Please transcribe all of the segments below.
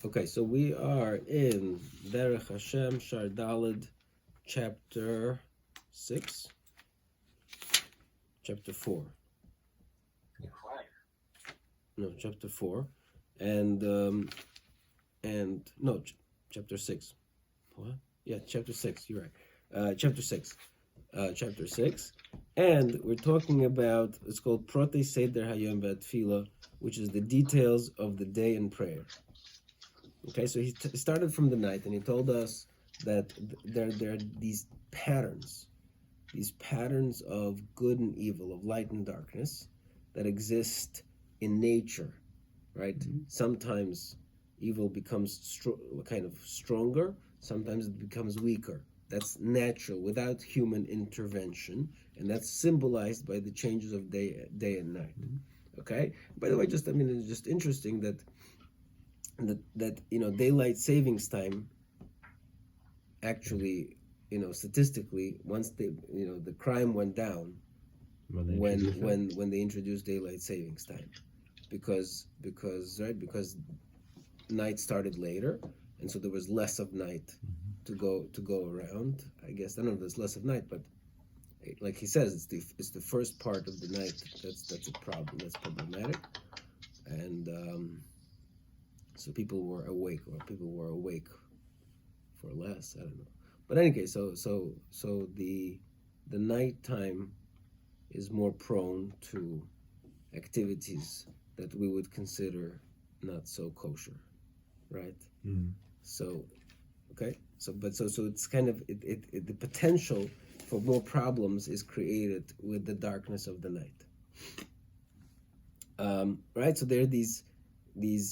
Okay, so we are in Derech HaShem, Shar Daled, chapter 6, chapter 4. No, chapter 4. And no, chapter 6. What? Yeah, chapter 6, you're right. Chapter 6. Chapter 6. And we're talking about, it's called Protei Seder Hayom V'Tefillah, which is the details of the day in prayer. Okay, so he started from the night, and he told us that there are these patterns of good and evil, of light and darkness, that exist in nature, right? Mm-hmm. Sometimes evil becomes kind of stronger, sometimes it becomes weaker. That's natural, without human intervention, and that's symbolized by the changes of day and night. Mm-hmm. Okay. By the way, it's just interesting that daylight savings time actually, statistically, once the crime went down when they introduced daylight savings time, because night started later, and so there was less of night to go around. I guess I don't know if there's less of night, but like he says, it's the first part of the night that's a problem, that's problematic, and so people were awake for less. I don't know, but in any case, so the nighttime is more prone to activities that we would consider not so kosher, right? Mm. So, okay, so it's kind of the potential for more problems is created with the darkness of the night, right? So there are these.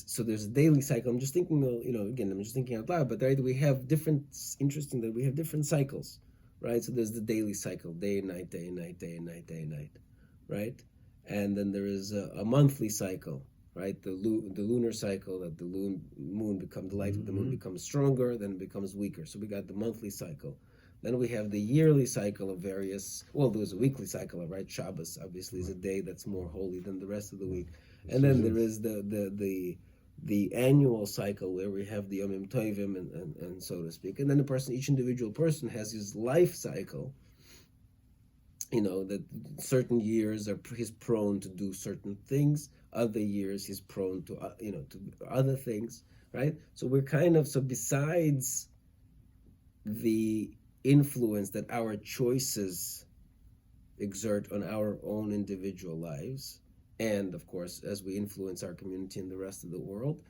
So there's a daily cycle. I'm just thinking, again, I'm just thinking out loud, but right, we have interesting that we have different cycles, right? So there's the daily cycle, day and night, day and night, day and night, day and night, right? And then there is a monthly cycle, right? The lunar cycle, that the moon becomes, the light of the moon becomes stronger, then it becomes weaker. So we got the monthly cycle. Then we have the yearly cycle of various, there's a weekly cycle, right? Shabbos, obviously, is a day that's more holy than the rest of the week. And then there is the annual cycle where we have the Yomim Tovim and so to speak. And then each individual person has his life cycle, that certain years he's prone to do certain things, other years he's prone to, to other things, right? So we're so besides the influence that our choices exert on our own individual lives, and of course, as we influence our community and the rest of the world,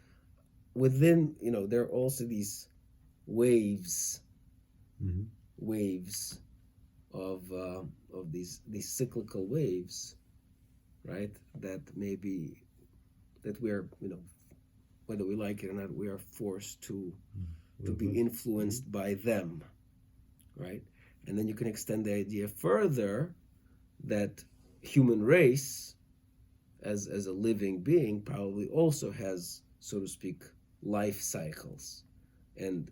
within, there are also these waves of these cyclical waves, right? That we are, whether we like it or not, we are forced to be influenced by them, right? And then you can extend the idea further that human race, as a living being, probably also has, so to speak, life cycles and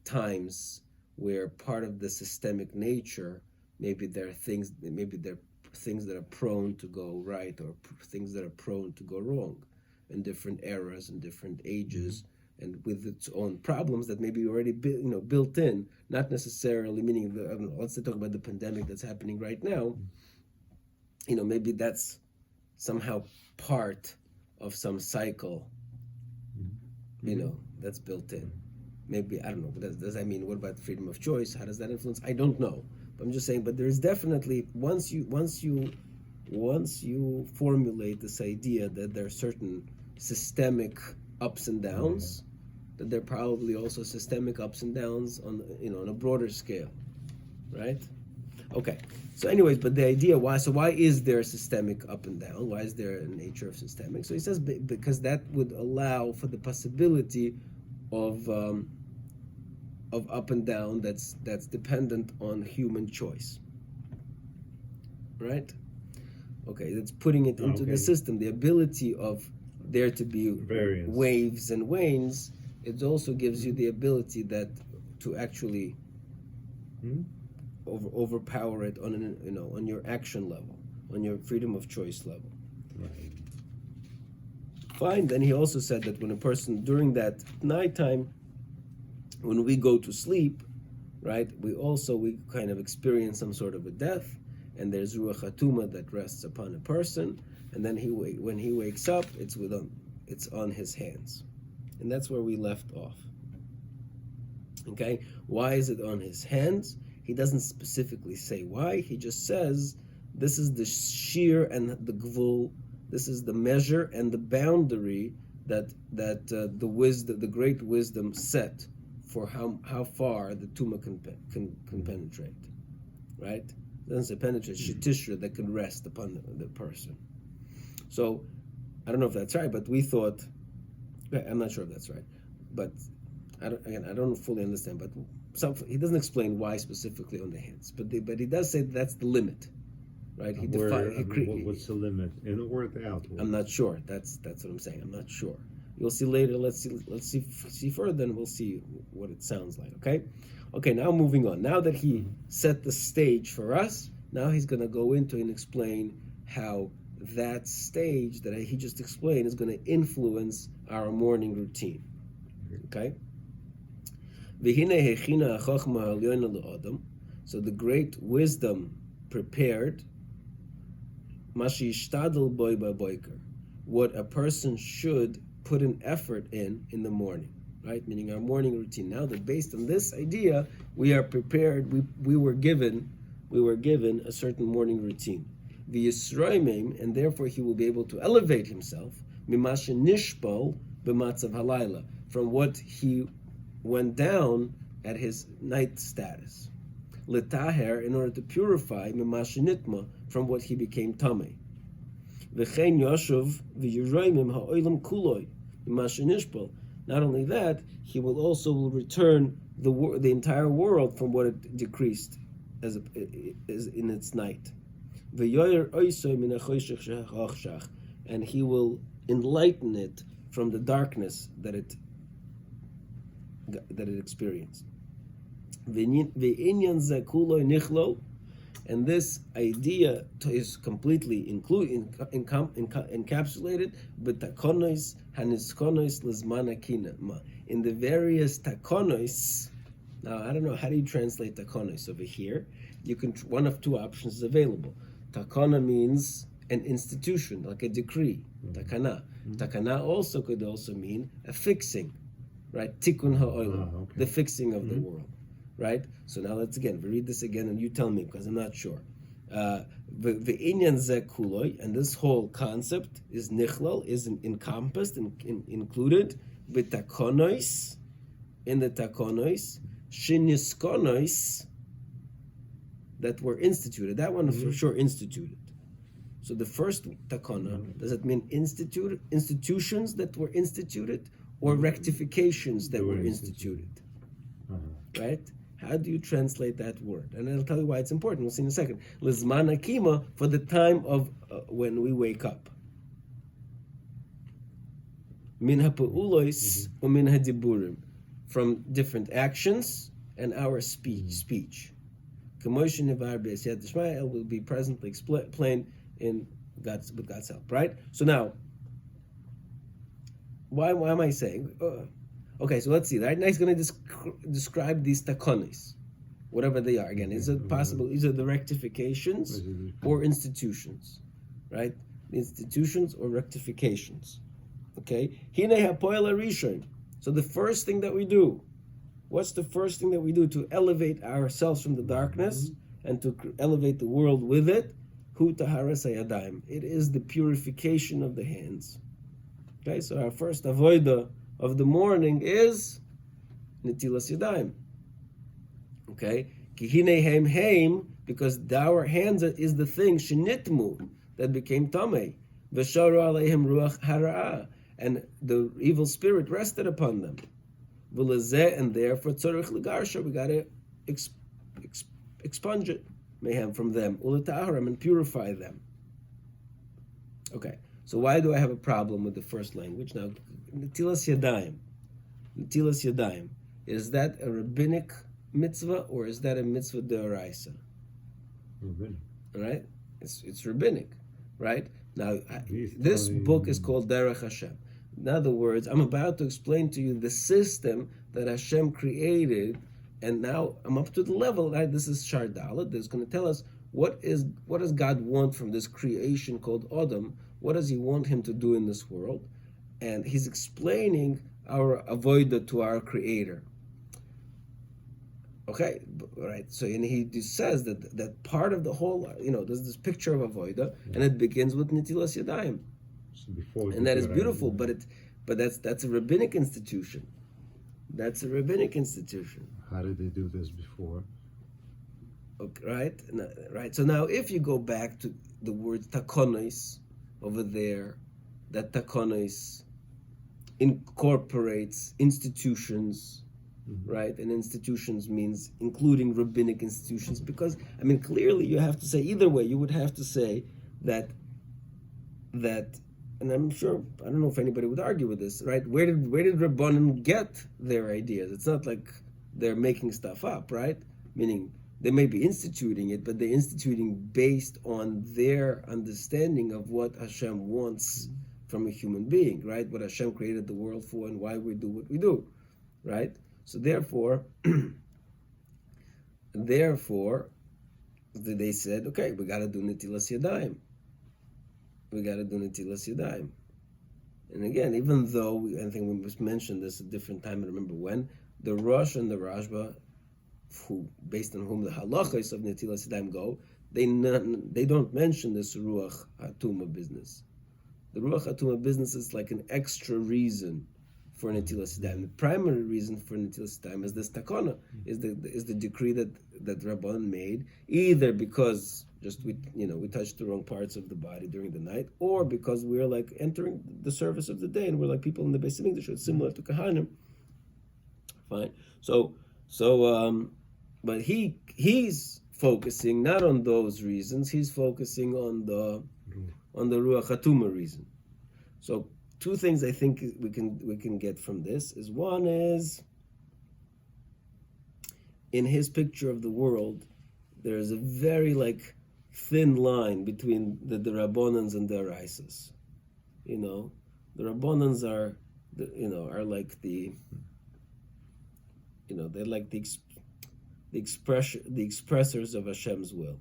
times where part of the systemic nature, maybe there are things that are prone to go right, or things that are prone to go wrong in different eras and different ages, and with its own problems that maybe already built in, not necessarily meaning let's talk about the pandemic that's happening right now. Maybe that's somehow part of some cycle, that's built in. Maybe, I don't know, but does that mean, what about freedom of choice? How does that influence? I don't know. But I'm just saying, but there is definitely, once you formulate this idea that there are certain systemic ups and downs, that there are probably also systemic ups and downs on a broader scale, right? Okay. So anyways, but the idea, why is there a systemic up and down? Why is there a nature of systemic? So he says because that would allow for the possibility of up and down that's dependent on human choice. Right? Okay, that's putting it into the system. The ability of there to be waves and wanes, it also gives you the ability that to actually overpower it on your action level, on your freedom of choice level. Right. fine. Then he also said that when a person, during that nighttime, when we go to sleep, right, we kind of experience some sort of a death, and there's Ruach HaTuma that rests upon a person, and then when he wakes up, it's on his hands. And that's where we left off. Okay? Why is it on his hands? He doesn't specifically say why. He just says, this is the sheer and the gvul, this is the measure and the boundary that the great wisdom set for how far the Tuma can penetrate. Right? It doesn't say penetrate, Shetishra, that can rest upon the person. So, I don't know if that's right, but we thought, I'm not sure if that's right, but I don't fully understand, but he doesn't explain why specifically on the hands, but he does say that's the limit, right? What's the limit? In or out? I'm not sure. That's what I'm saying. I'm not sure. You'll see later. Let's see further, and we'll see what it sounds like. Okay. Now moving on. Now that he set the stage for us, now he's going to go into and explain how that stage that he just explained is going to influence our morning routine. Okay? So the great wisdom prepared what a person should put an effort in the morning, right? Meaning our morning routine. Now that based on this idea, we are prepared, we were given a certain morning routine. The Yisraimim, and therefore he will be able to elevate himself, mimashe nishbal b'matzav halayla, from what he went down at his night status. Letaher, in order to purify, mimashe nitma, from what he became tamei. V'chein yoshuv v'yiraimim ha'olam kuloi mimashe nishbal. Not only that, he will also return the entire world from what it decreased as in its night. And he will enlighten it from the darkness that it experienced. And this idea is completely encapsulated in the various takonos. Now, I don't know, how do you translate takonos over here? You can, one of two options is available. Takana means an institution, like a decree, takana. Takana also could also mean a fixing, right? Tikkun ha'olam, the fixing of the world, right? So now let's read this again, and you tell me, because I'm not sure. Ve'inyan ze kuloi, and this whole concept is nichlal, is encompassed, included, v'takonos, in the takonos, shiniskonos, that were instituted. That one for sure instituted. So the first takana, does it mean institutions that were instituted, or rectifications that were instituted? Right? How do you translate that word? And I'll tell you why it's important. We'll see in a second. Lizman akima, for the time of when we wake up. Min ha'pa'ulos or min ha'diburim, from different actions and our speech. Commotion will be presently explained with God's help, right? So now, why am I saying? Okay, so let's see. Right now he's going to describe these takonis, whatever they are. Again, is it possible? These are the rectifications or institutions, right? Institutions or rectifications. Okay. Hine hapoel harishon. So the first thing that we do. What's the first thing that we do to elevate ourselves from the darkness and to elevate the world with it? Hu taharas hayadayim. It is the purification of the hands. Okay, so our first avoida of the morning is netilas yadayim. Okay, ki hine heim, because our hands is the thing shenitmu, that became tamei, v'sharu aleihem ruach hara'ah, and the evil spirit rested upon them. And therefore, tzorich legarsha, we got to expunge it, mayhem, from them, uletaharam, and purify them. Okay, so why do I have a problem with the first language? Now, netilas yadayim, is that a rabbinic mitzvah, or is that a mitzvah deoraisa? Rabbinic. All right, it's rabbinic, right? Now, this book is called Derech HaShem. In other words, I'm about to explain to you the system that Hashem created, and now I'm up to the level, right? This is Shar Dalet, that's going to tell us what does God want from this creation called Adam? What does He want him to do in this world? And He's explaining our avodah to our Creator. Okay, right. So, and he says that part of the whole, there's this picture of avodah, and it begins with Netilas Yadayim, So before and that is beautiful. But that's a rabbinic institution. That's a rabbinic institution. How did they do this before? Okay, right. So now, if you go back to the word takonos over there, that takonos incorporates institutions. Right, and institutions means including rabbinic institutions, because clearly you have to say either way. You would have to say that, and I'm sure, I don't know if anybody would argue with this, right? Where did Rabbanim get their ideas? It's not like they're making stuff up, right? Meaning they may be instituting it, but they're instituting based on their understanding of what Hashem wants from a human being, right? What Hashem created the world for and why we do what we do, right? So therefore, they said, okay, we got to do Netilas Yadayim. We got to do Netilas Yadayim. And again, even though, I think we must mention this a different time, I remember when, the Rosh and the Rashba, based on whom the halachas of Netilas Yadayim go, they don't mention this Ruach HaTuma business. The Ruach HaTuma business is like an extra reason for Netilas Yadayim. The primary reason for Netilas Yadayim is this takana, is the decree that Rabban made, either because just we touched the wrong parts of the body during the night, or because we're like entering the service of the day and we're like people in the Beis Hamikdash. It's similar to Kahanim. Fine. So but he's focusing not on those reasons. He's focusing on the Ruach HaTuma reason. So two things I think we can get from this is, one is, in his picture of the world, there's a very thin line between the Rabbanans and the Araisas. The Rabbanans are like they're like the expressors of Hashem's will,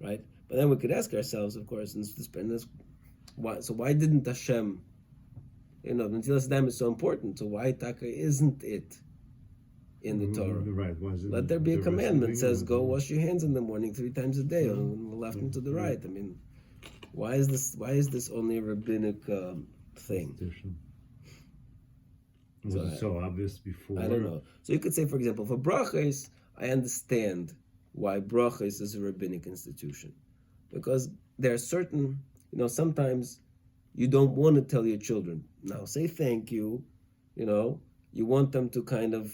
right? But then we could ask ourselves, of course, why didn't Hashem, Netilas Yadayim is so important, so why Taka isn't it in the Torah? Right. Let there be a commandment that says, go wash your hands in the morning 3 times a day, on the left and to the right. Why is this only a rabbinic thing? Was it so obvious before? I don't know. So you could say, for example, for brachos, I understand why brachos is a rabbinic institution. Because there are certain, sometimes you don't want to tell your children, now say thank you, you want them to kind of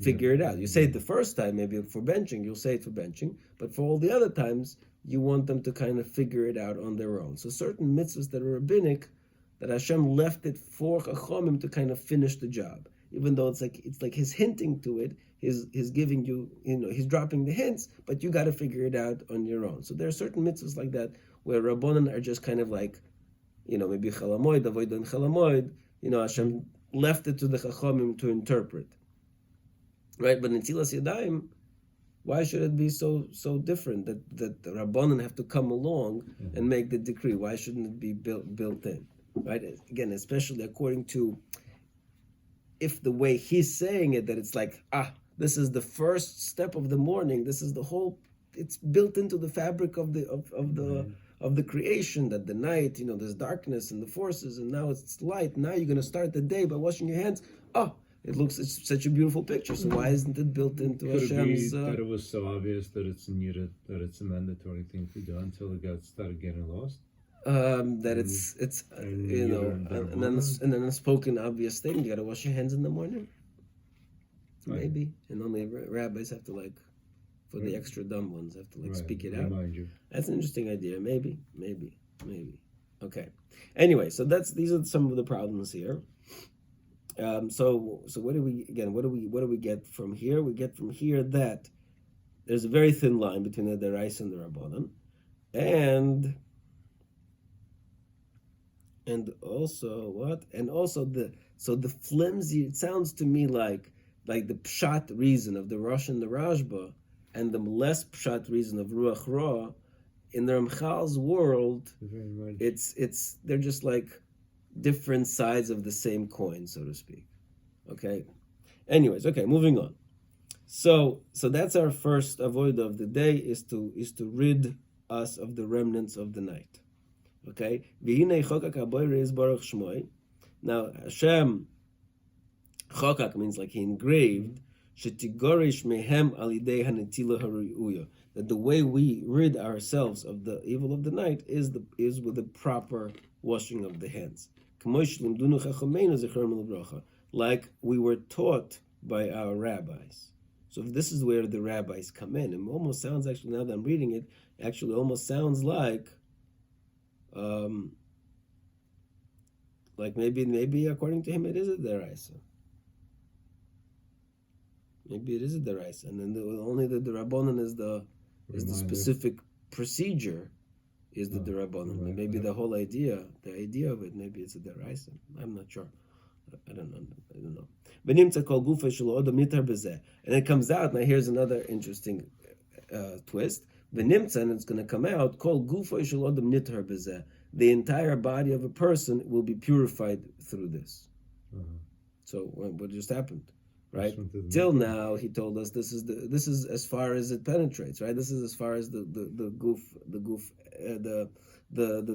figure it out. You say it the first time, maybe for benching, you'll say it for benching, but for all the other times, you want them to kind of figure it out on their own. So certain mitzvahs that are rabbinic, that Hashem left it for Chachamim to kind of finish the job. Even though it's like he's hinting to it, he's giving you, he's dropping the hints, but you got to figure it out on your own. So there are certain mitzvahs like that where Rabbanan are just kind of like, maybe Chalamoid, Avodah and Chalamoid, Hashem left it to the Chachamim to interpret. Right? But in Netilas Yadayim, why should it be so different that the Rabbanan have to come along and make the decree? Why shouldn't it be built in? Right? Again, especially according to, if the way he's saying it, that it's like, this is the first step of the morning. This is the whole. It's built into the fabric of the creation, that the night, there's darkness and the forces, and now it's light. Now you're going to start the day by washing your hands. It's such a beautiful picture. So why isn't it built into Hashem's? That it was so obvious that it's needed, that it's a mandatory thing to do until it started getting lost. That it's an unspoken obvious thing. You got to wash your hands in the morning. Right. Maybe, and only rabbis have to for the extra dumb ones have to speak it out. Remind you. That's an interesting idea. Maybe. Okay. Anyway, so these are some of the problems here. So what do we get from here? We get from here that there's a very thin line between the Deraisa and the Rabbanan, And also what? And also the flimsy. It sounds to me like the pshat reason of the Rosh and the Rashba, and the less pshat reason of Ruach Ra. In the Ramchal's world, it's they're just like different sides of the same coin, so to speak. Okay. Anyways, okay, moving on. So that's our first avodah of the day, is to rid us of the remnants of the night. Okay. Now Hashem chokak means like he engraved shetigorish mehem alidei hanetila haruyuya, that the way we rid ourselves of the evil of the night is with the proper washing of the hands. Like we were taught by our rabbis. So this is where the rabbis come in. It almost sounds, actually, now that I'm reading it, actually almost sounds like maybe according to him it is a deraisa. Maybe it is a deraisa, and then only the Rabbanan is the specific procedure is the Rabbanan. Right. Maybe the whole idea of it, maybe it's a deraisa. I'm not sure. I don't know. And it comes out, now here's another interesting twist. And it's going to come out, the entire body of a person will be purified through this. So what just happened? Right? Till now, he told us this is as far as it penetrates, right? This is as far as the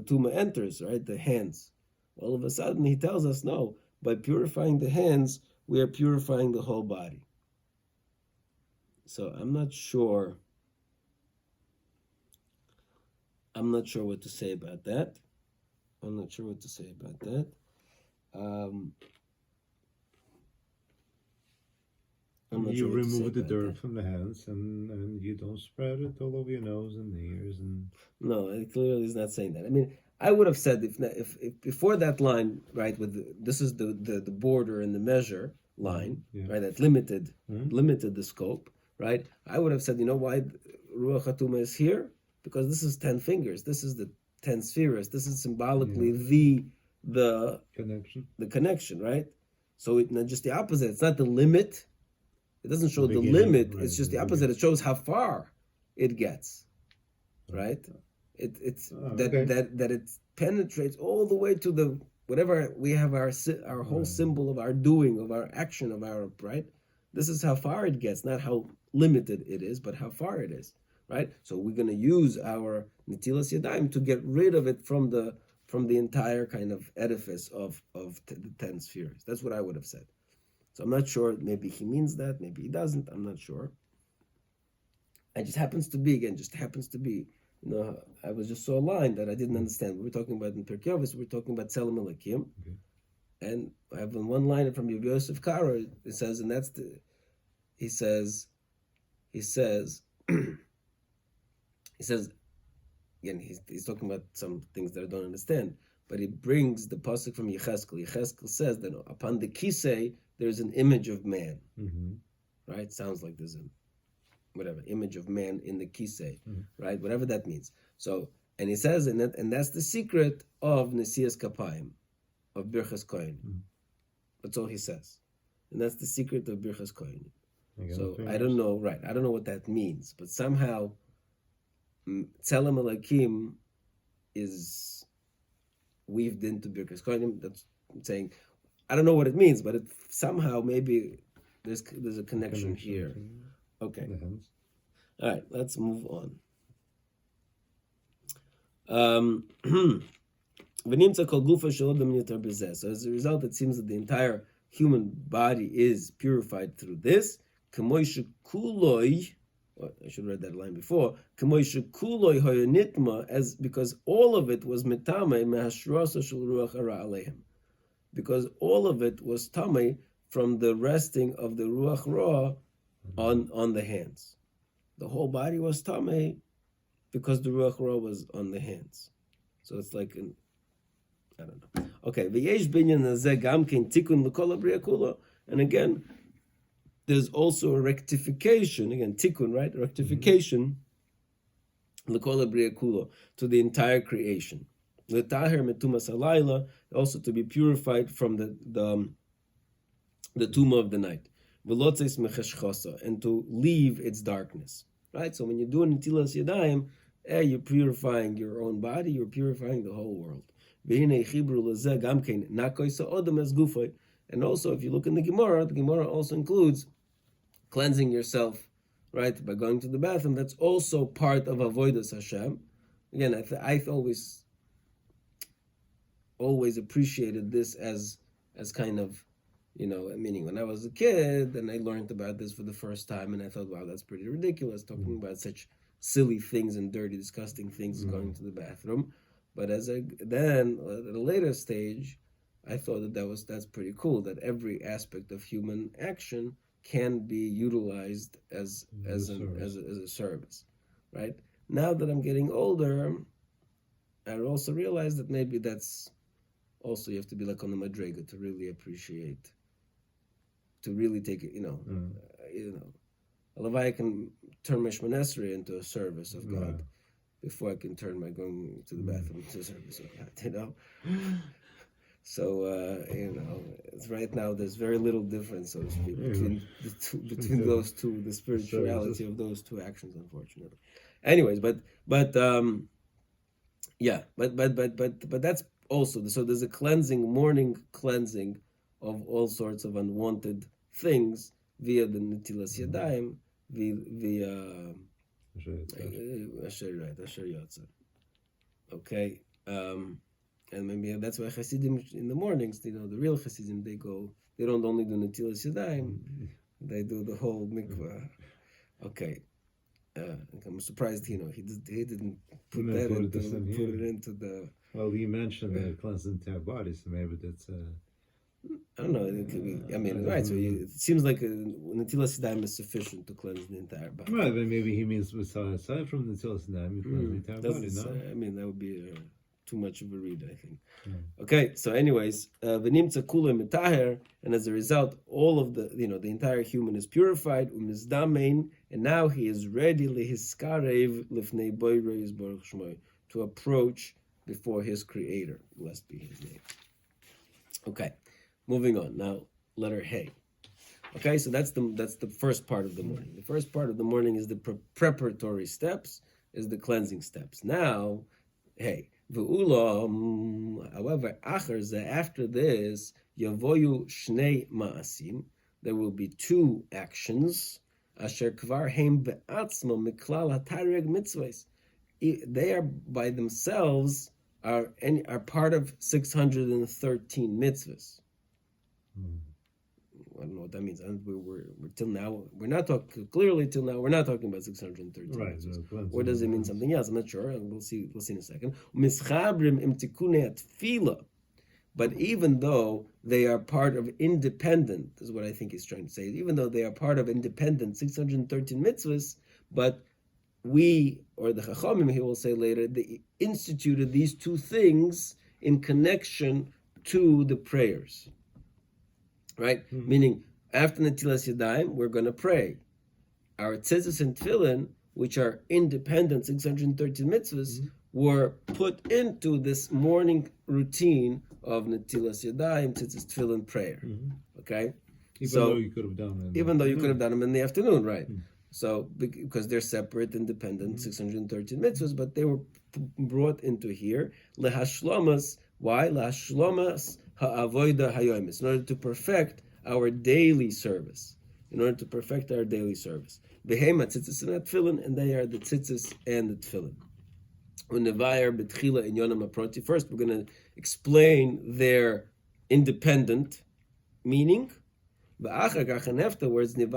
tuma enters, right? The hands. All of a sudden, he tells us, no, by purifying the hands, we are purifying the whole body. So I'm not sure what to say about that. You remove the dirt from the hands, and you don't spread it all over your nose and ears. And no, it clearly is not saying that. I mean, I would have said if before that line, right, this is the border and the measure line, right, that limited the scope, right? I would have said, you know why Ruach HaTuma is here? Because this is 10 fingers. This is the 10 spheres. This is symbolically the connection, right? So it's not just the opposite. It's not the limit. It doesn't show the limit. Right. It's just the opposite. It shows how far it gets, right? It's that it penetrates all the way to the whatever we have our whole symbol of our doing, of our action, of our right. This is how far it gets, not how limited it is, but how far it is, right? So we're going to use our netilas yadayim to get rid of it from the entire kind of edifice of the 10 spheres. That's what I would have said. So I'm not sure. Maybe he means that. Maybe he doesn't. I'm not sure. It just happens to be, you know, I was just so aligned that I didn't understand. We were talking about in Pirkei Avos, we were talking about Tzelem Elokim. And I have one line from Rabbi Yosef Karo. It says, and that's he says, again, he's talking about some things that I don't understand, but he brings the pasuk from Yecheskel. Yecheskel says that upon the kisei, there's an image of man, right? Sounds like there's image of man in the kisei, right? Whatever that means. So, and he says, and that's the secret of Nesias Kapayim, of Birchas Kohen. That's all he says. And that's the secret of Birchas Kohen. So, I don't know, right? I don't know what that means, but somehow, Tzelem Elokim is weaved into Birchas Kohen. That's saying, I don't know what it means, but it somehow maybe there's a connection here. Okay. All right, let's move on. So as a result, it seems that the entire human body is purified through this. I should have read that line before. As because all of it was metame mehashrasa shel ruach hara aleihim. Because all of it was tamei from the resting of the ruach ra on the hands. The whole body was tamei because the ruach ra was on the hands. So it's like I don't know. Okay, v'yesh binyan hazeh gam kein tikun l'kol habriya kula. And again, there's also a rectification. Again, tikkun, right? Rectification l'kol habriya kula, to the entire creation. L'taher metumas halayla, also to be purified from the tumah of the night. V'lotzes mecheshchosa, and to leave its darkness. Right? So when you're doing Netilas Yadayim, you're purifying your own body, you're purifying the whole world. And also, if you look in the Gemara also includes cleansing yourself, right, by going to the bathroom. That's also part of Avodas Hashem. Again, I've always appreciated this as kind of, meaning when I was a kid and I learned about this for the first time, and I thought, wow, that's pretty ridiculous, talking about such silly things and dirty, disgusting things, going to the bathroom. But then at a later stage, I thought that's pretty cool, that every aspect of human action can be utilized as a service, right? Now that I'm getting older, I also realize that maybe that's also, you have to be like on the madrega to really appreciate, to really take it, I can turn my Shmonesrei into a service of God before I can turn my going to the bathroom into a service of God, So, right now there's very little difference, so to speak, between those two, the spirituality of those two actions, unfortunately. Anyways, but that's also, so there's a morning cleansing of all sorts of unwanted things via the Netilas Yadayim, via Asher Yotzer. Okay. And maybe that's why Hasidim in the mornings, the real Hasidim, they don't only do Netilas Yadayim, they do the whole mikvah. Okay. I'm surprised, he didn't put it into the... Well, he mentioned the cleansing our bodies, so maybe that's... I don't know, it could be, right, so it seems like Netilas Yadayim is sufficient to cleanse the entire body. Right, but maybe he means aside from Netilas Yadayim, you cleanse the entire body, no? That would be... too much of a read, I think. Okay, so anyways, v'nimtza kula mitaher, and as a result, all of the entire human is purified, umizdamein, and now he is ready lehiskarev lifnei boirei yisborach shmoi, to approach before his Creator, blessed be His name. Okay, moving on now. Letter Hey. Okay, so that's the first part of the morning. The first part of the morning is the preparatory steps, is the cleansing steps. Now, Hey. However, after this, Yavoyu Shnei Ma'asim, there will be two actions. Asher Kvar Heim Be'atzmo Miklal HaTareg Mitzvahs. They are by themselves are part of 613 mitzvahs. I don't know what that means. We're till now, we're not talking clearly. Till now, we're not talking about 613. Right. Or does it mean something else? I'm not sure. We'll see in a second. But even though they are part of independent, is what I think he's trying to say. Even though they are part of independent 613 mitzvahs, but we, or the Chachamim, he will say later, they instituted these two things in connection to the prayers. Right? Mm-hmm. Meaning, after Netilas Yadayim, we're going to pray. Our tzitzis and tefillin, which are independent 613 mitzvahs, were put into this morning routine of Netilas Yadayim, tzitzis, tefillin, prayer. Okay? Even though you could have done them in the afternoon, right? So, because they're separate, independent 613 mitzvahs, but they were brought into here. Lehashlomas, why? Lehashlomas ha'avoida hayomis, in order to perfect our daily service. Behema tzitzis and tefillin, and they are the tzitzis and the tefillin. First, we're going to explain their independent meaning. And afterwards, and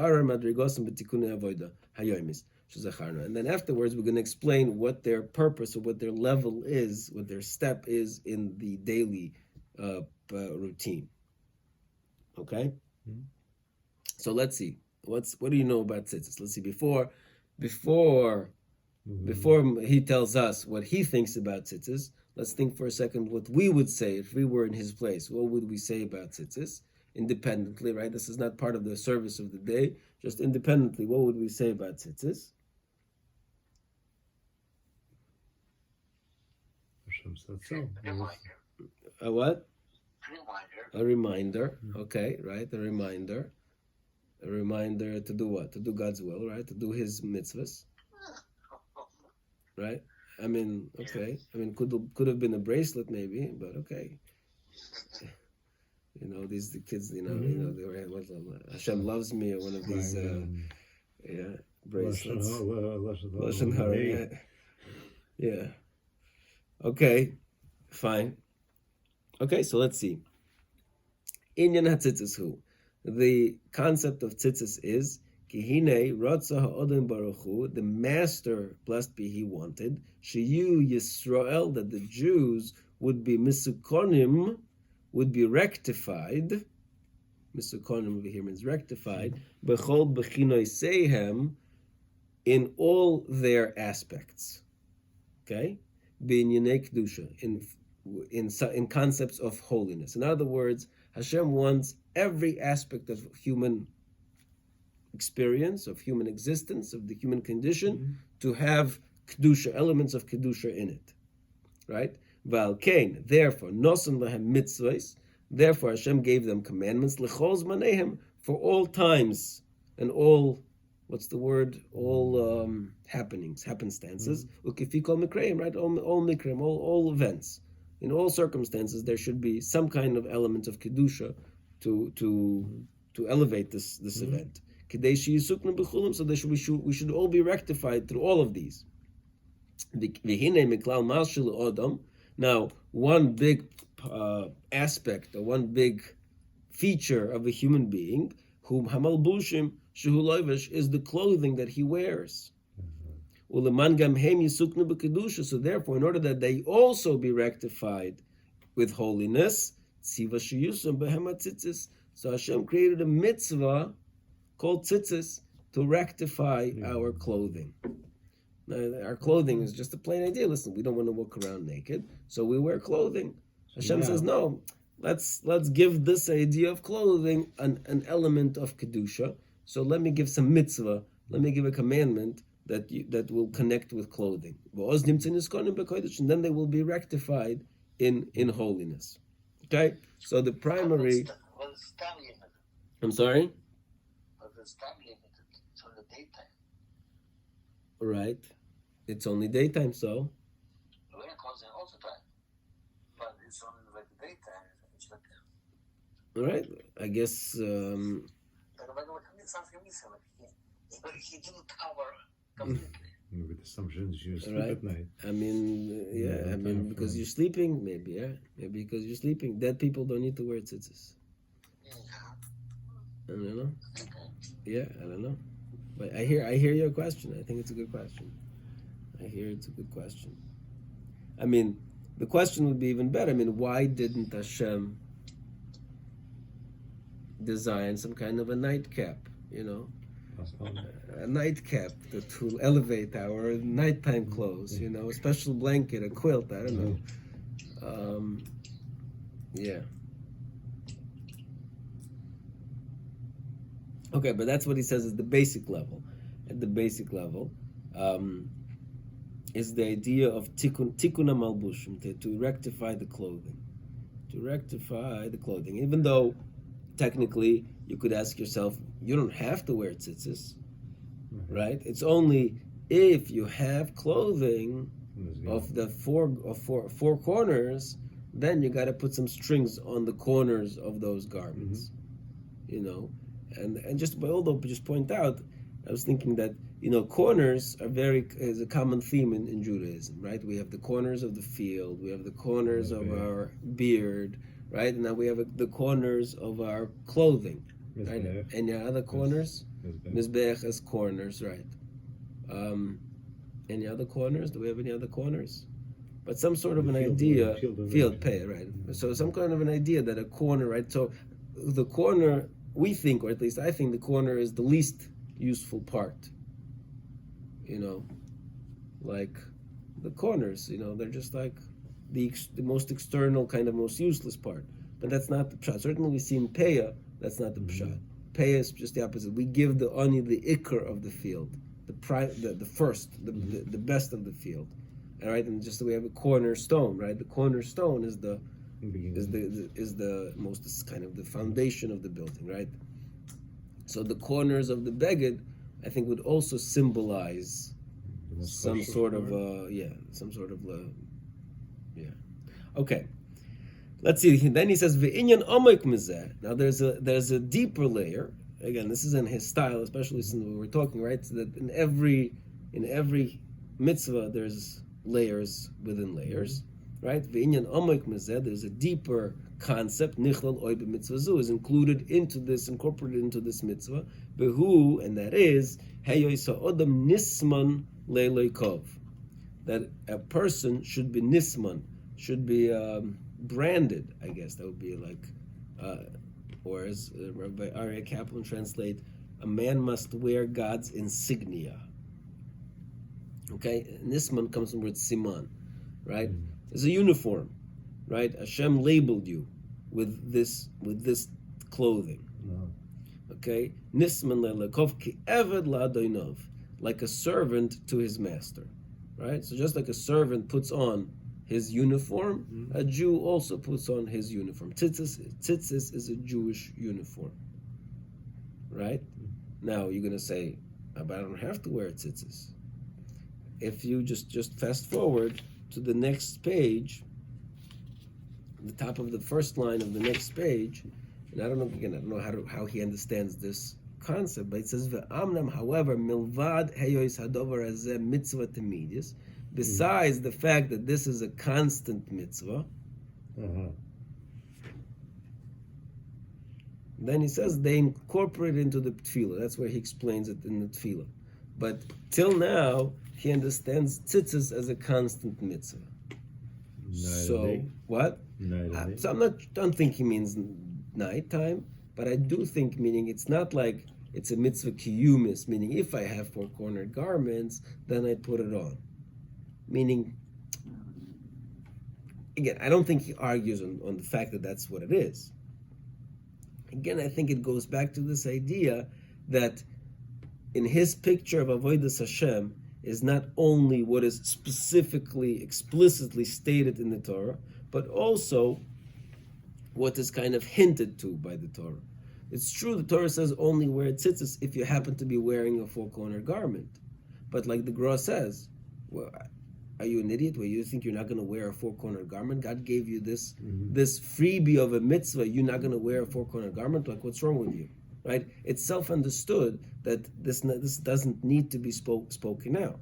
then afterwards, we're going to explain what their purpose or what their level is, what their step is in the daily routine. Okay? So let's see. What do you know about tzitzis? Let's see. Before he tells us what he thinks about tzitzis, let's think for a second what we would say if we were in his place. What would we say about tzitzis? Independently, right? This is not part of the service of the day. Just independently, what would we say about tzitzis? Hashem said so. A what? A reminder. Okay, right? A reminder to do what? To do God's will, right? To do His mitzvahs, right? I mean, okay. I mean, could have been a bracelet maybe, but okay. You know, the kids. You know, they were Hashem loves me, or one of these, bracelets. Lashon Hara. Yeah. Okay. Fine. Okay, so let's see. Inyan hatzitzis hu. The concept of tzitzis is Kihine Ratza Ha'odem Baruch Hu, the master, blessed be he, wanted, Sheyu Yisrael, that the Jews would be misukonim, would be rectified. Misukonim over here means rectified. Bechol Bechinoi Sehem, in all their aspects. Okay? B'inyanei Kedusha, in concepts of holiness. In other words, Hashem wants every aspect of human experience, of human existence, of the human condition, to have Kedusha, elements of Kedusha in it. Right? Val Kain, therefore, Nosan Lahem Mitzvahs, therefore Hashem gave them commandments, L'chol Zmanehem, for all times and all, what's the word? All happenings, happenstances. Ukifikol Mikreim, right? All Mikreim, all events. In all circumstances, there should be some kind of element of kedusha to elevate this event. So we should all be rectified through all of these. Now, one big aspect or one big feature of a human being, whom hamal bushim shehu loivesh, is the clothing that he wears. So therefore, in order that they also be rectified with holiness, so Hashem created a mitzvah called tzitzis to rectify our clothing. Now, our clothing is just a plain idea. Listen, we don't want to walk around naked, so we wear clothing. Hashem says, no, let's give this idea of clothing an element of kedusha. So let me give some mitzvah. Let me give a commandment that will connect with clothing. And then they will be rectified in holiness. Okay? So the primary... I'm sorry? Right. It's only daytime, so... All right. I guess... With assumptions you sleep right. at night. I mean, because you're sleeping, maybe, yeah? Maybe because you're sleeping. Dead people don't need to wear tzitzis. I don't know. Yeah, I don't know. But I hear your question. I think it's a good question. I hear it's a good question. I mean, the question would be even better. I mean, why didn't Hashem design some kind of a nightcap, you know? A nightcap that will elevate our nighttime clothes, you know, a special blanket, a quilt, I don't know. Yeah. Okay, but that's what he says is the basic level. At the basic level, is the idea of tikkun malbushim, to rectify the clothing. To rectify the clothing. Even though, technically, you could ask yourself, you don't have to wear tzitzis, right? It's only if you have clothing of the four corners, then you got to put some strings on the corners of those garments, you know. And just point out, I was thinking that, you know, corners is a common theme in Judaism, right? We have the corners of the field, we have the corners of our beard, right? And now we have the corners of our clothing, right? Any other corners? Mizbeach as corners, right? Any other corners? Do we have any other corners? But some sort of an idea, field pay, right? So some kind of an idea that a corner, right? So the corner, we think, or at least I think, the corner is the least useful part. You know, like the corners, you know, they're just like the most external, kind of most useless part. But that's not the pshat. Certainly we see in Peah, that's not the pshat. Peah is just the opposite. We give the ikr of the field, the first, the best of the field. all right, and just we have a cornerstone, right? The cornerstone is the most, is kind of the foundation of the building, right? So the corners of the beged, I think, would also symbolize some sort of Okay, let's see. Then he says v'inyan omek mizeh. Now there's a deeper layer. Again, this is in his style, especially since we were talking, right? So that in every mitzvah there's layers within layers, right? V'inyan omek mizeh. There's a deeper concept. Nichlal oy b'mitzvah zu is included into this, incorporated into this mitzvah. Behu, and that is heyoy sa'odam nisman leiloi kov. That a person should be nisman, should be branded, I guess that would be like, or as Rabbi Aryeh Kaplan translate, a man must wear God's insignia. Okay, nisman comes from the word siman, right? It's a uniform, right? Hashem labeled you with this clothing. Okay, nisman le'lekov ki eved la'adoinov, like a servant to his master, right? So just like a servant puts on his uniform, a Jew also puts on his uniform. Tzitzis is a Jewish uniform, right? Now you're gonna say, but I don't have to wear tzitzis. If you just fast forward to the next page, the top of the first line of the next page, and I don't know how he understands this concept, but it says ve'amnam, however, milvad heyois hadover hazeh mitzvah temidis. Besides the fact that this is a constant mitzvah, then he says they incorporate it into the tefillah. That's where he explains it in the tefillah. But till now, he understands tzitzis as a constant mitzvah. So what? So I don't think he means nighttime, but I do think meaning it's not like it's a mitzvah kiyumis, meaning if I have four-cornered garments, then I put it on. Meaning, again, I don't think he argues on the fact that that's what it is. Again, I think it goes back to this idea that in his picture of Avodas Hashem is not only what is specifically, explicitly stated in the Torah, but also what is kind of hinted to by the Torah. It's true the Torah says only wear tzitzis if you happen to be wearing a four-cornered garment. But like the Gra says, well, are you an idiot where you think you're not going to wear a four-cornered garment? God gave you this freebie of a mitzvah. You're not going to wear a four-cornered garment? Like, what's wrong with you? Right? It's self-understood that this doesn't need to be spoken out.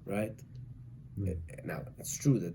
Right? Now, it's true that...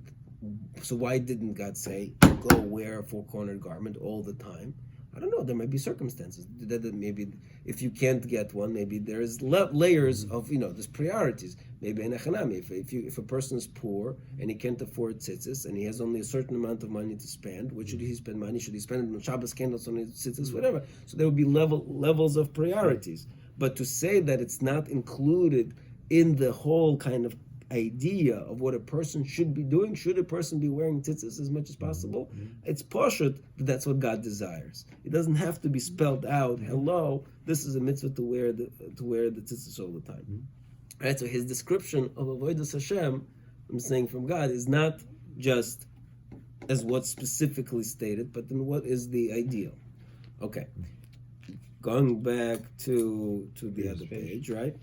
So why didn't God say, go wear a four-cornered garment all the time? I don't know. There might be circumstances that maybe if you can't get one, maybe there's layers of, there's priorities. Maybe in Echanami, if a person is poor and he can't afford tzitzis and he has only a certain amount of money to spend, what should he spend money? Should he spend it on Shabbos candles, on tzitzis, whatever? So there would be levels of priorities. But to say that it's not included in the whole kind of idea of what a person should be doing, should a person be wearing tzitzis as much as possible? It's pashut, but that's what God desires. It doesn't have to be spelled out. Hello, this is a mitzvah to wear the tzitzis all the time. Right. So his description of Avodas Hashem, I'm saying from God, is not just as what's specifically stated, but then what is the ideal. Okay, going back to the other page, right?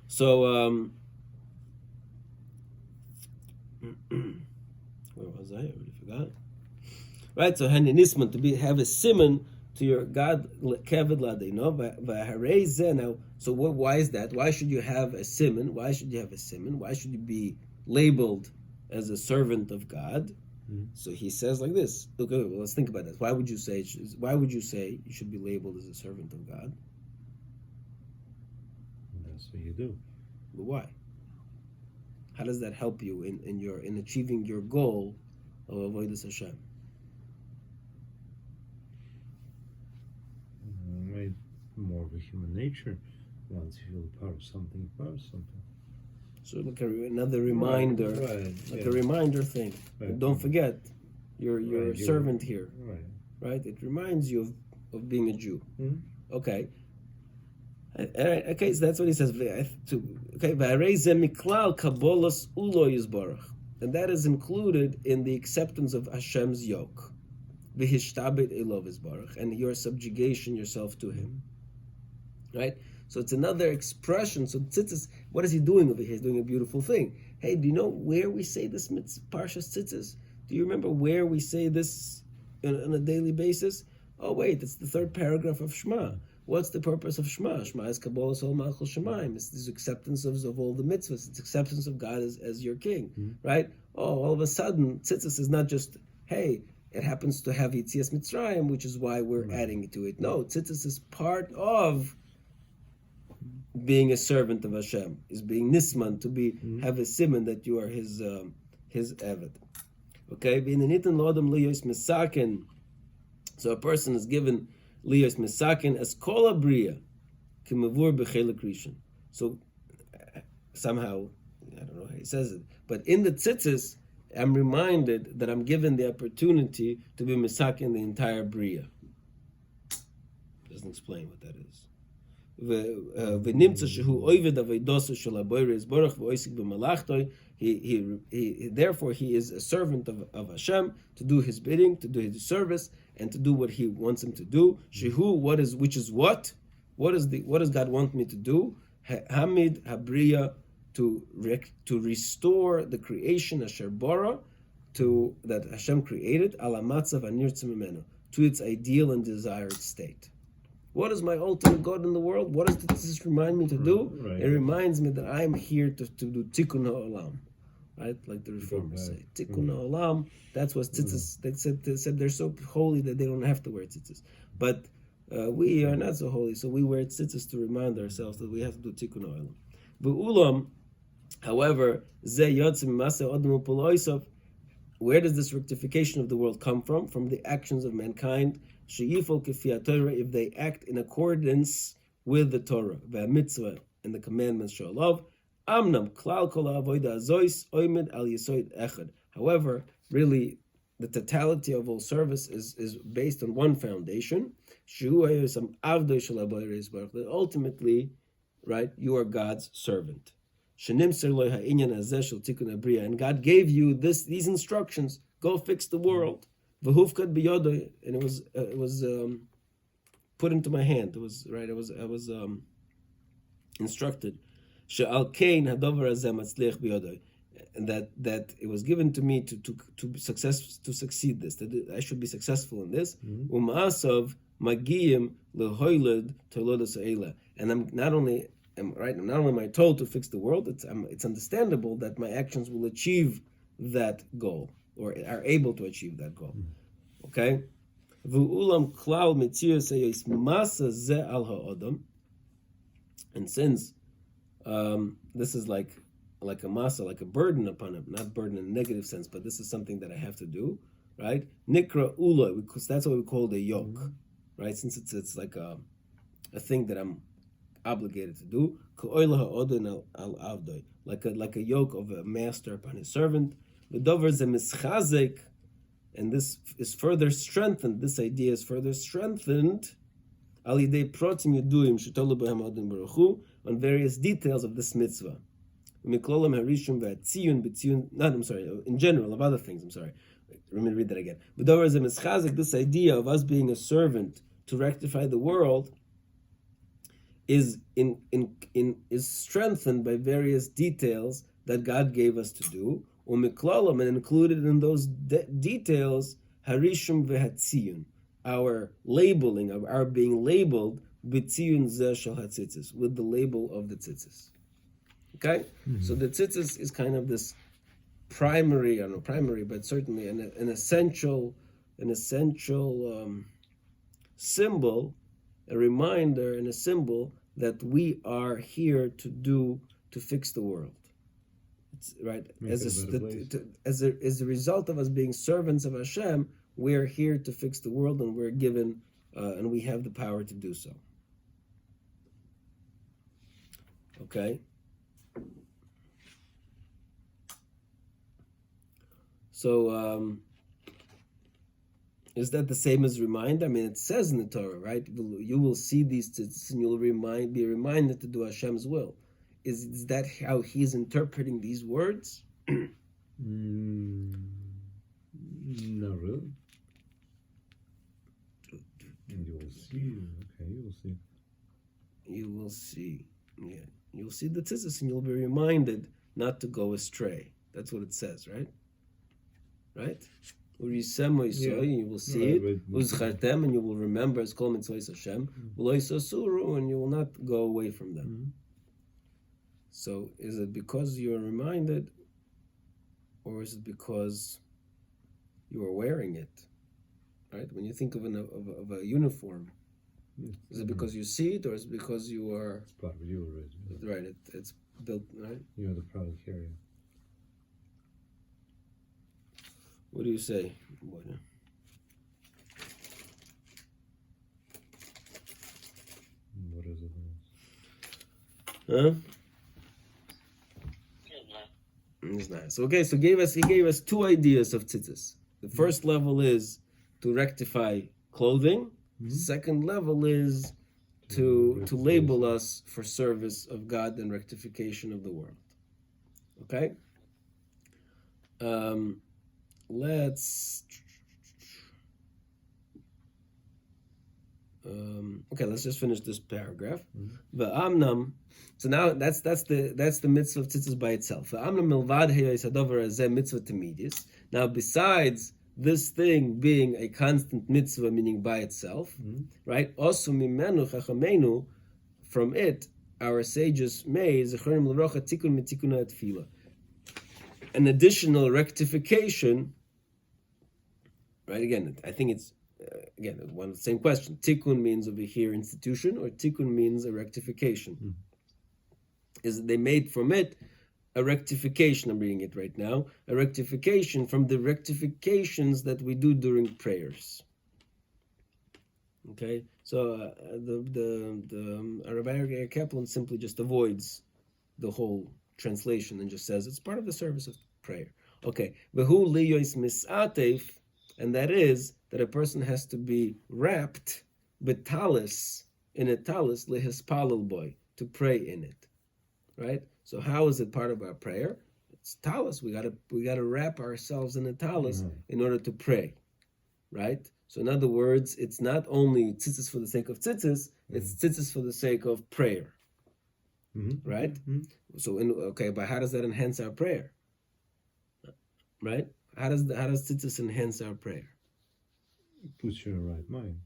So, where was I? I already forgot. Right, so Hani Nisman, to have a simon to your God, Keved Ladeino, V'harei now. So why is that? Why should you have a simon? Why should you have a simon? Why should you be labeled as a servant of God? So he says like this. Okay, well, let's think about that. Why would you say you should be labeled as a servant of God? That's what you do. But why? How does that help you in achieving your goal of Avodas Hashem? More of a human nature. Once you feel part of something, part of something. So like another reminder, a reminder thing. Right. Don't forget, you're a servant here. Right. It reminds you of being a Jew. Okay. All right, okay, so that's what he says. Okay, and that is included in the acceptance of Hashem's yoke, and your subjugation yourself to Him. Right? So it's another expression. So tzitzis, what is he doing over here? He's doing a beautiful thing. Hey, do you know where we say this Parshas Tzitzis? Do you remember where we say this on a daily basis? Oh, wait, it's the third paragraph of Shema. What's the purpose of Shema? Shema is Kabbalah Sol Malchus Shemaim. It's this acceptance of all the mitzvahs. It's acceptance of God as your king, right? Oh, all of a sudden, Tzitzis is not just, hey, it happens to have Yitzias Mitzrayim, which is why we're adding to it. No, Tzitzis is part of being a servant of Hashem, is being nisman, to be have a simon that you are his eved. Okay, so a person is given liyos misakin as kol abriya kimavur b'chelik rishon. So somehow, I don't know how he says it, but in the tzitzis, I'm reminded that I'm given the opportunity to be misakin the entire bria. Doesn't explain what that is. Therefore he is a servant of Hashem, to do his bidding, to do his service, and to do what he wants him to do. What does God want me to do? Hamid Habriya, to restore the creation Asher Bara, that Hashem created, ala matzav anirtz mimenu, to its ideal and desired state. What is my ultimate God in the world? What does this remind me to do? Right. It reminds me that I'm here to do tikkun ha'olam, right? Like the reformers say, tikkun ha'olam. That's what tzitzis. They said they're so holy that they don't have to wear tzitzis. But we are not so holy, so we wear tzitzis to remind ourselves that we have to do tikkun ha'olam. V'ulam, however, ze yotzim masa odom u'poloisov. Where does this rectification of the world come from? From the actions of mankind. If they act in accordance with the Torah, mitzvah, and the commandments shalav. However, really, the totality of all service is based on one foundation. That ultimately, right, you are God's servant. And God gave you these instructions. Go fix the world. And it was put into my hand. It was right. I was instructed. And that it was given to me to succeed this. That I should be successful in this. And I'm not only am I told to fix the world. It's understandable that my actions will achieve that goal, or are able to achieve that goal. Okay? And since this is like a masa, like a burden upon him, not burden in a negative sense, but this is something that I have to do, right? Nikra ula, because that's what we call the yoke, right? Since it's like a thing that I'm obligated to do, like a yoke of a master upon his servant. And this is further strengthened. This idea is further strengthened on various details of this mitzvah. In general, of other things. I'm sorry. Let me read that again. This idea of us being a servant to rectify the world is strengthened by various details that God gave us to do. And included in those details, harishum vehatziyun, our labeling, of our being labeled b'tziyun zeh shel hatzitzis, with the label of the tzitzis. Okay, so the tzitzis is kind of this primary, but certainly an essential symbol, a reminder and a symbol that we are here to fix the world. Right, as a result of us being servants of Hashem, we're here to fix the world, and we're given, and we have the power to do so. Okay. So Is that the same as remind? I mean, it says in the Torah, right? You will see these tzitzis and you'll be reminded to do Hashem's will. Is that how he's interpreting these words? Not really. And you will see. Okay, you will see. You will see. Yeah. You'll see the tzitzis and you'll be reminded not to go astray. That's what it says, right? Right? You will see it. Uzchartem, and you will remember as Kol Mitzvahs Hashem. And you will not go away from them. Mm-hmm. So, is it because you are reminded, or is it because you are wearing it? Right? When you think of a uniform, is it because you see it, or is it because you are? It's part of you already. Right. It's built. Right. You're the proud carrier. What do you say? What is it? Huh? It's nice. Okay, so he gave us two ideas of tzitzis. The first level is to rectify clothing. Mm-hmm. Second level is to label us for service of God and rectification of the world. Okay? Let's just finish this paragraph. V'amnam. So now that's the mitzvah of tzitzis by itself. V'amnam milvad heyos hadover hazeh mitzvah temidis. Now besides this thing being a constant mitzvah, meaning by itself, right? Also mimenu chachamenu, from it our sages made zechorim l'rocha tikun mitikuna tefillah, an additional rectification. Right, again, I think it's, one same question. Tikkun means over here institution, or tikkun means a rectification. Is they made from it a rectification, I'm reading it right now, a rectification from the rectifications that we do during prayers. Okay, so the Rabbi Kaplan simply just avoids the whole translation and just says it's part of the service of prayer. Okay, v'hu liyois misatef, and that is that a person has to be wrapped betalis, in a talis, lehispalel boy, to pray in it. Right? So how is it part of our prayer? It's talis. We gotta wrap ourselves in a talis in order to pray. Right? So in other words, it's not only tzitzis for the sake of tzitzis, it's tzitzis for the sake of prayer. Right? So but how does that enhance our prayer? Right? How does tzitzis enhance our prayer? It puts you in the right mind.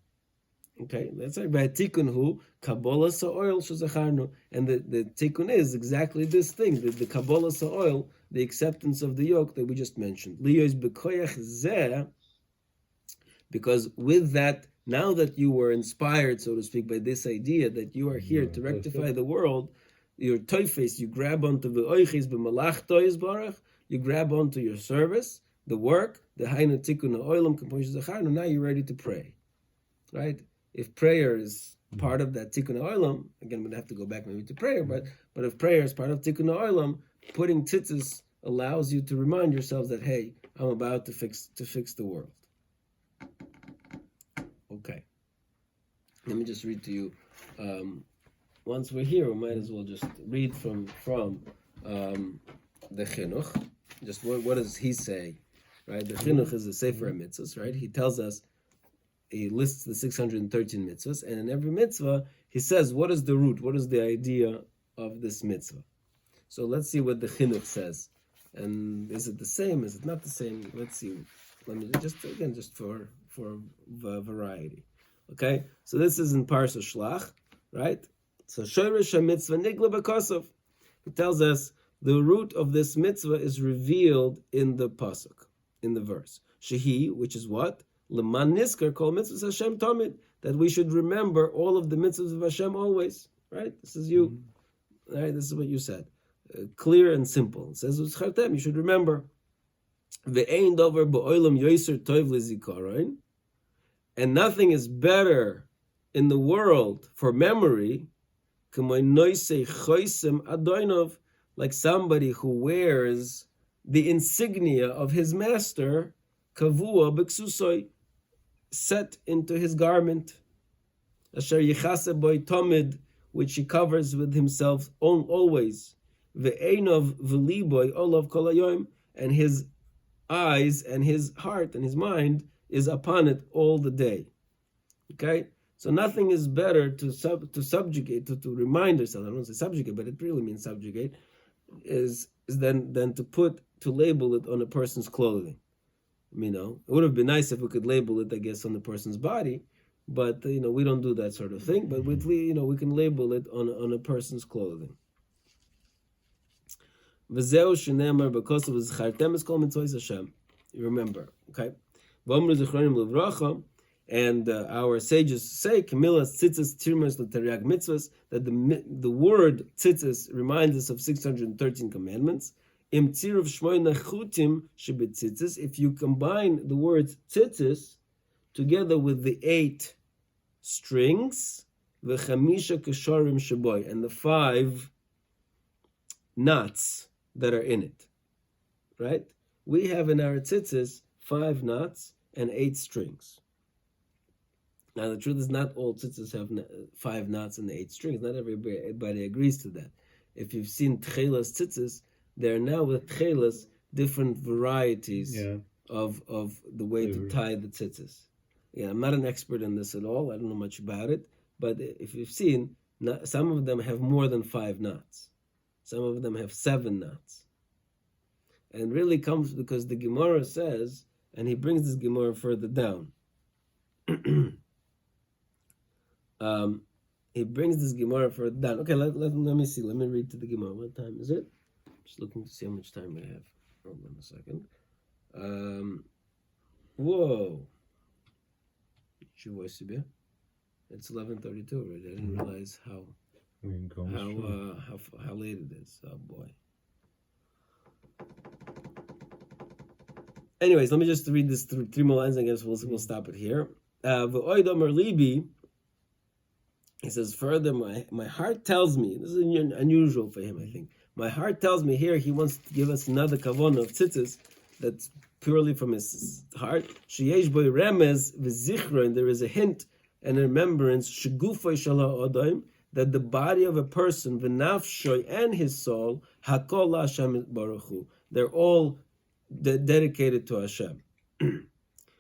Okay, that's right. By tikkun hu kabbalah sa'oil shezacharnu, and the tikkun is exactly this thing: the kabbalah sa'oil, the acceptance of the yoke that we just mentioned. Liyos b'koyach zeh, because with that, now that you were inspired, so to speak, by this idea that you are here to rectify the world, your toifes, you grab onto the oiches b'malach tois barach, you grab onto your service, the work, the hainu tikkun ha'olam composed zacharnu. Now you're ready to pray, right? If prayer is part of that tikkun ha'olam, again, we're going to have to go back maybe to prayer, but if prayer is part of tikkun ha'olam, putting tzitzis allows you to remind yourselves that, hey, I'm about to fix the world. Okay. Let me just read to you. Once we're here, we might as well just read from the Chinuch. Just what does he say? Right? The Chinuch is the Sefer HaMitzvahs, right? He tells us, he lists the 613 mitzvahs, and in every mitzvah, he says, what is the root? What is the idea of this mitzvah? So let's see what the Chinuch says. And is it the same? Is it not the same? Let's see. Let me just for variety. Okay? So this is in Parsha Shlach, right? So Shoresh HaMitzvah Nigla B'Kosov. It tells us the root of this mitzvah is revealed in the pasuk, in the verse. Shehi, which is what? L'man niskar kol mitzvahs Hashem tamid, that we should remember all of the mitzvahs of Hashem always. Right? This is you. Right? This is what you said. Clear and simple. It says, you should remember. Ve'ein dover ba'olam yoser tov lizikaron, and nothing is better in the world for memory, like somebody who wears the insignia of his master, kavua b'ksusoi, set into his garment, asher yichase boy tomid, which he covers with himself always, ve'enov v'liboy olav kol hayom, and his eyes and his heart and his mind is upon it all the day. Okay, so nothing is better to subjugate, to remind ourselves. I don't want to say subjugate, but it really means subjugate. Is than to label it on a person's clothing. It would have been nice if we could label it, I guess, on the person's body, but we don't do that sort of thing. But we can label it on a person's clothing. V'zeu shenemar because of zchartem es kol mitzvos Hashem. You remember, okay? V'omru zichronim levracha, and our sages say kamilas tzitzis tirmas l'teriag mitzvos, that the word tzitzis reminds us of 613 commandments. Im tzirav shmoyna chutim shebetzitzis, if you combine the words tzitzis together with the 8 strings, v'chamisha kesharim sheboy, and the 5 knots that are in it, right? We have in our tzitzis 5 knots and 8 strings. Now the truth is, not all tzitzis have 5 knots and 8 strings. Not everybody agrees to that. If you've seen tchelas tzitzis, there are now with tchelas different varieties of the way to tie the tzitzis. Yeah, I'm not an expert in this at all. I don't know much about it. But if you've seen, some of them have more than 5 knots. Some of them have 7 knots. And really comes because the Gemara says, and he brings this Gemara further down. He brings this Gemara further down. Okay, let me see. Let me read to the Gemara. What time is it? Just looking to see how much time we have. Hold on a second. Whoa. It's 11:32 already. I didn't realize how late it is. Oh boy. Anyways, let me just read this 3 more lines. I guess we'll stop it here. He says further, my heart tells me, this is unusual for him, I think. My heart tells me here he wants to give us another kavon of tzitzis that's purely from his heart. Sheyesh boy remez v'zichra, and there is a hint and a remembrance, shegufay shala odaim, that the body of a person, v'nafshoy, and his soul, hakol Hashem baruch hu, they're all dedicated to Hashem.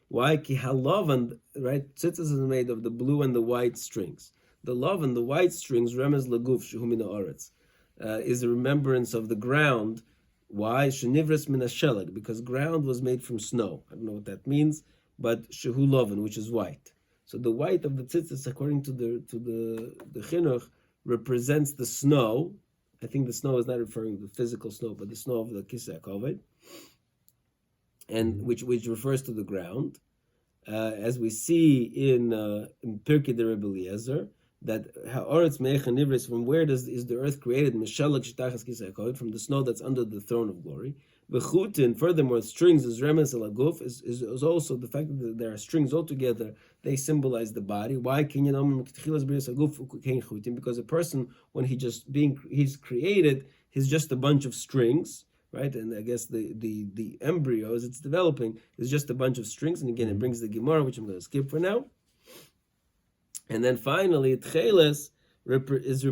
Why? Ki halavan, right? Tzitzis is made of the blue and the white strings. The love and the white strings, remez laguf shehu min haaretz, is a remembrance of the ground. Why? Shenivres min hashelag, because ground was made from snow. I don't know what that means, but shehu loven, which is white. So the white of the tzitzis, according to the chinuch, represents the snow. I think the snow is not referring to the physical snow, but the snow of the kisei koved, and which refers to the ground, as we see in Pirkei de Rebbe Eliezer, that ha'oretz me'echa nivres, from where is the earth created? Mishalak shetachas kisei koved, from the snow that's under the throne of glory. V'chutin, furthermore, strings is remes elaguf, is also the fact that there are strings all together. They symbolize the body. Why? Because a person, when he's created, he's just a bunch of strings, right? And I guess the embryo, as it's developing, is just a bunch of strings. And again, it brings the Gemara, which I'm going to skip for now. And then finally, tcheles is the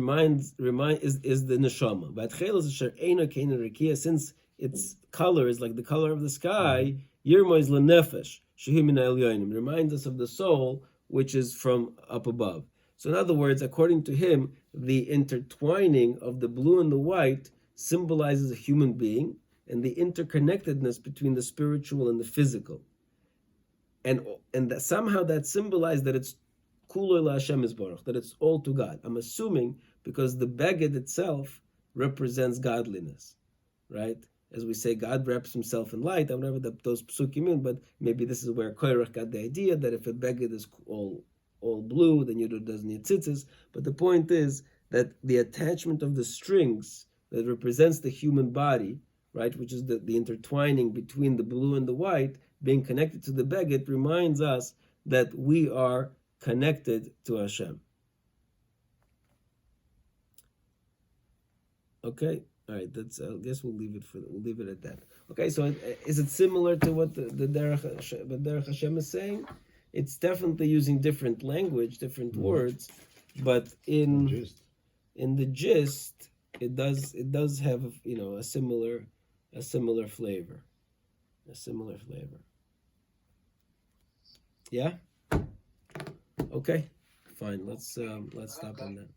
neshama. But tcheles is she'eino keina rekia, since its color is like the color of the sky. Yirmois lenefesh shehu min ha'elyonim, reminds us of the soul, which is from up above. So in other words, according to him, the intertwining of the blue and the white symbolizes a human being and the interconnectedness between the spiritual and the physical, and that somehow that symbolizes that it's kuloi la'Hashem Yisborach, that it's all to God. I'm assuming because the beged itself represents godliness, right? As we say, God wraps himself in light, whatever those psukim mean, but maybe this is where Koirach got the idea that if a beged is all blue, then Yiddo doesn't need tzitzis. But the point is that the attachment of the strings that represents the human body, right, which is the intertwining between the blue and the white, being connected to the beged, reminds us that we are connected to Hashem. Okay, all right. That's. I guess we'll leave it at that. Okay, so is it similar to what the Derech HaShem is saying? it's definitely using different language, different words, but in the gist, it does have, you know, a similar flavor, a similar flavor. Yeah. Okay. Fine. Let's stop on that.